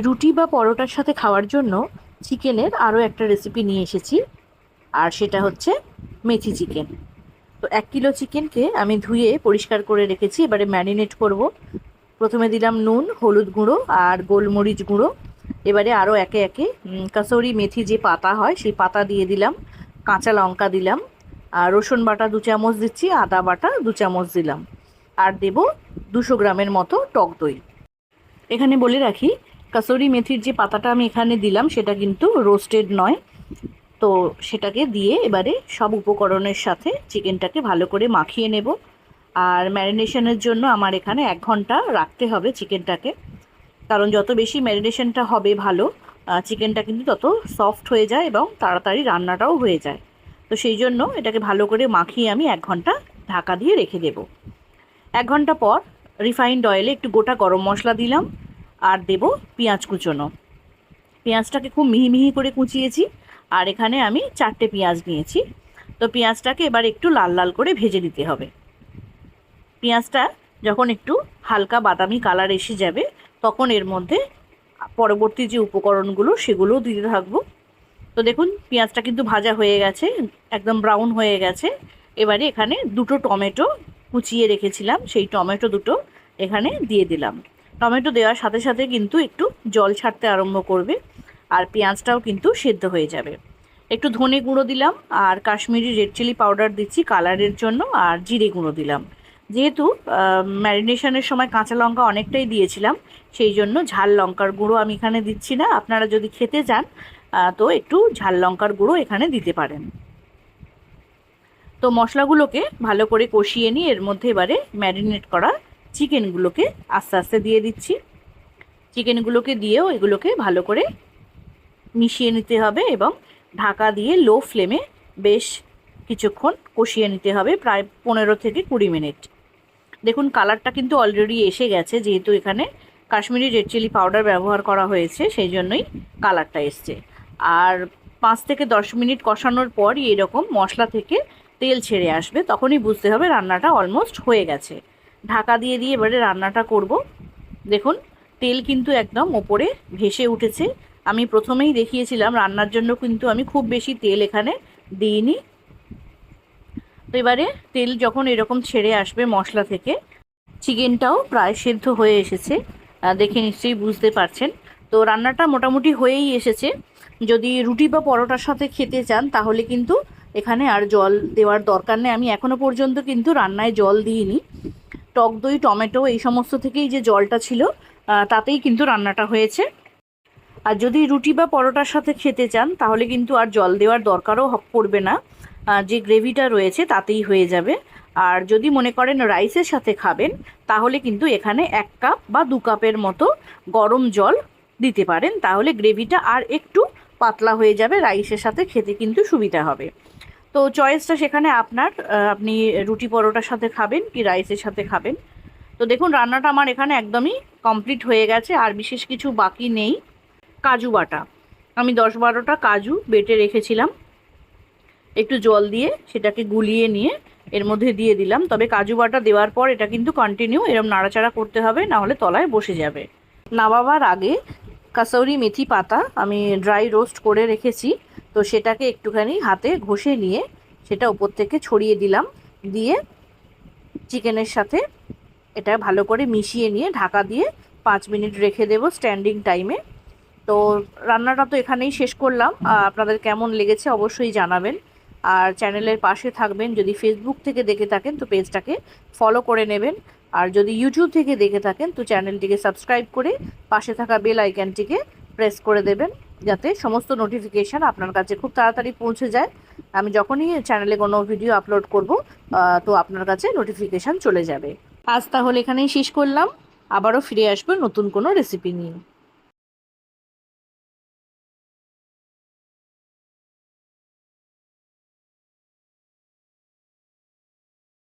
রুটি বা পরোটার সাথে খাওয়ার জন্য চিকেনের আরও একটা রেসিপি নিয়ে এসেছি, আর সেটা হচ্ছে মেথি চিকেন। তো 1 কিলো চিকেনকে আমি ধুয়ে পরিষ্কার করে রেখেছি, এবারে ম্যারিনেট করব। প্রথমে দিলাম নুন, হলুদ গুঁড়ো আর গোলমরিচ গুঁড়ো। এবারে আরও একে একে কাসুরি মেথি যে পাতা হয় সেই পাতা দিয়ে দিলাম, কাঁচা লঙ্কা দিলাম, আর রসুন বাটা 2 চামচ দিচ্ছি, আদা বাটা 2 চামচ দিলাম, আর দেব 200 গ্রামের মতো টক দই। এখানে বলে রাখি, কাসুরি মেথির যে পাতাটা আমি এখানে দিলাম সেটা কিন্তু রোস্টেড নয়। তো সেটাকে দিয়ে এবারে সব উপকরণের সাথে চিকেনটাকে ভালো করে মাখিয়ে নেব। আর ম্যারিনেশনের জন্য আমার এখানে 1 ঘন্টা রাখতে হবে চিকেনটাকে, কারণ যত বেশি ম্যারিনেশনটা হবে ভালো, চিকেনটা কিন্তু তত সফট হয়ে যায় এবং তাড়াতাড়ি রান্নাটাও হয়ে যায়। তো সেই জন্য এটাকে ভালো করে মাখিয়ে আমি 1 ঘন্টা ঢাকা দিয়ে রেখে দেব। 1 ঘন্টা পর রিফাইন্ড অয়েলে একটু গোটা গরম মশলা দিলাম, আর দেব পেঁয়াজ কুচোনো। পেঁয়াজটাকে খুব মিহি মিহি করে কুচিয়েছি, আর এখানে আমি 4টে পেঁয়াজ নিয়েছি। তো পেঁয়াজটাকে এবার একটু লাল লাল করে ভেজে দিতে হবে। পেঁয়াজটা যখন একটু হালকা বাদামি কালার এসে যাবে, তখন এর মধ্যে পরবর্তী যে উপকরণগুলো সেগুলোও দিতে থাকবো। তো দেখুন পেঁয়াজটা কিন্তু ভাজা হয়ে গেছে, একদম ব্রাউন হয়ে গেছে। এবারে এখানে 2টো টমেটো কুচিয়ে রেখেছিলাম, সেই টমেটো 2টো এখানে দিয়ে দিলাম। টমেটো দেওয়ার সাথে সাথে কিন্তু একটু জল ছাড়তে আরম্ভ করবে, আর পেঁয়াজটাও কিন্তু সেদ্ধ হয়ে যাবে। একটু ধনে গুঁড়ো দিলাম, আর কাশ্মীরি রেড চিলি পাউডার দিচ্ছি কালারের জন্য, আর জিরে গুঁড়ো দিলাম। যেহেতু ম্যারিনেশনের সময় কাঁচা লঙ্কা অনেকটাই দিয়েছিলাম, সেই জন্য ঝাল লঙ্কার গুঁড়ো আমি এখানে দিচ্ছি না। আপনারা যদি খেতে চান তো একটু ঝাল লঙ্কার গুঁড়ো এখানে দিতে পারেন। তো মশলাগুলোকে ভালো করে কষিয়ে নিয়ে এর মধ্যে এবারে ম্যারিনেট করা চিকেনগুলোকে আস্তে আস্তে দিয়ে দিচ্ছি। চিকেনগুলোকে দিয়েও এগুলোকে ভালো করে মিশিয়ে নিতে হবে এবং ঢাকা দিয়ে লো ফ্লেমে বেশ কিছুক্ষণ কষিয়ে নিতে হবে, প্রায় 15 থেকে 20 মিনিট। দেখুন কালারটা কিন্তু অলরেডি এসে গেছে, যেহেতু এখানে কাশ্মীরি রেড চিলি পাউডার ব্যবহার করা হয়েছে সেই জন্যই কালারটা এসছে। আর 5 থেকে 10 মিনিট কষানোর পরই এরকম মশলা থেকে তেল ছেড়ে আসবে, তখনই বুঝতে হবে রান্নাটা অলমোস্ট হয়ে গেছে। ঢাকা দিয়ে দিয়ে এবারে রান্নাটা করব। দেখুন তেল কিন্তু একদম ওপরে ভেসে উঠেছে। আমি প্রথমেই দেখিয়েছিলাম রান্নার জন্য কিন্তু আমি খুব বেশি তেল এখানে দিইনি। তো এবারে তেল যখন এরকম ছেড়ে আসবে মশলা থেকে, চিকেনটাও প্রায় সেদ্ধ হয়ে এসেছে, দেখে নিশ্চয়ই বুঝতে পারছেন। তো রান্নাটা মোটামুটি হয়েই এসেছে। যদি রুটি বা পরোটার সাথে খেতে চান তাহলে কিন্তু এখানে আর জল দেওয়ার দরকার নেই। আমি এখনও পর্যন্ত কিন্তু রান্নায় জল দিইনি। টক দই, টমেটো এই সমস্ত থেকেই যে জলটা ছিল তাতেই কিন্তু রান্নাটা হয়েছে। আর যদি রুটি বা পরোটার সাথে খেতে চান তাহলে কিন্তু আর জল দেওয়ার দরকারও পড়বে না, যে গ্রেভিটা রয়েছে তাতেই হয়ে যাবে। আর যদি মনে করেন রাইসের সাথে খাবেন তাহলে কিন্তু এখানে 1 কাপ বা 2 কাপের মতো গরম জল দিতে পারেন, তাহলে গ্রেভিটা আর একটু পাতলা হয়ে যাবে, রাইসের সাথে খেতে কিন্তু সুবিধা হবে। তো চয়েসটা সেখানে আপনার, আপনি রুটি পরোটার সাথে খাবেন কি রাইসের সাথে খাবেন। তো দেখুন রান্নাটা আমার এখানে একদমই কমপ্লিট হয়ে গেছে, আর বিশেষ কিছু বাকি নেই। কাজু বাটা আমি 10-12টা কাজু বেটে রেখেছিলাম, একটু জল দিয়ে সেটাকে গুলিয়ে নিয়ে এর মধ্যে দিয়ে দিলাম। তবে কাজু বাটা দেওয়ার পর এটা কিন্তু কন্টিনিউ এরম নাড়াচাড়া করতে হবে, নাহলে তলায় বসে যাবে। নামাবার আগে কাসুরি মেথি পাতা আমি ড্রাই রোস্ট করে রেখেছি, তো সেটাকে একটুখানি হাতে ঘষে নিয়ে সেটা উপর থেকে ছড়িয়ে দিলাম। দিয়ে চিকেনের সাথে এটা ভালো করে মিশিয়ে নিয়ে ঢাকা দিয়ে 5 মিনিট রেখে দেব স্ট্যান্ডিং টাইমে। তো রান্নাটা তো এখানেই শেষ করলাম। আপনাদের কেমন লেগেছে অবশ্যই জানাবেন, আর চ্যানেলের পাশে থাকবেন। যদি ফেসবুক থেকে দেখে থাকেন তো পেজটাকে ফলো করে নেবেন, আর যদি ইউটিউব থেকে দেখে থাকেন তো চ্যানেলটিকে সাবস্ক্রাইব করে পাশে থাকা বেল আইকনটিকে প্রেস করে দেবেন, যাতে সমস্ত নোটিফিকেশান আপনার কাছে খুব তাড়াতাড়ি পৌঁছে যায়। আমি যখনই চ্যানেলে কোনো ভিডিও আপলোড করব তো আপনার কাছে নোটিফিকেশান চলে যাবে। আজ তাহলে এখানেই শেষ করলাম, আবারও ফিরে আসবো নতুন কোনো রেসিপি নিয়ে।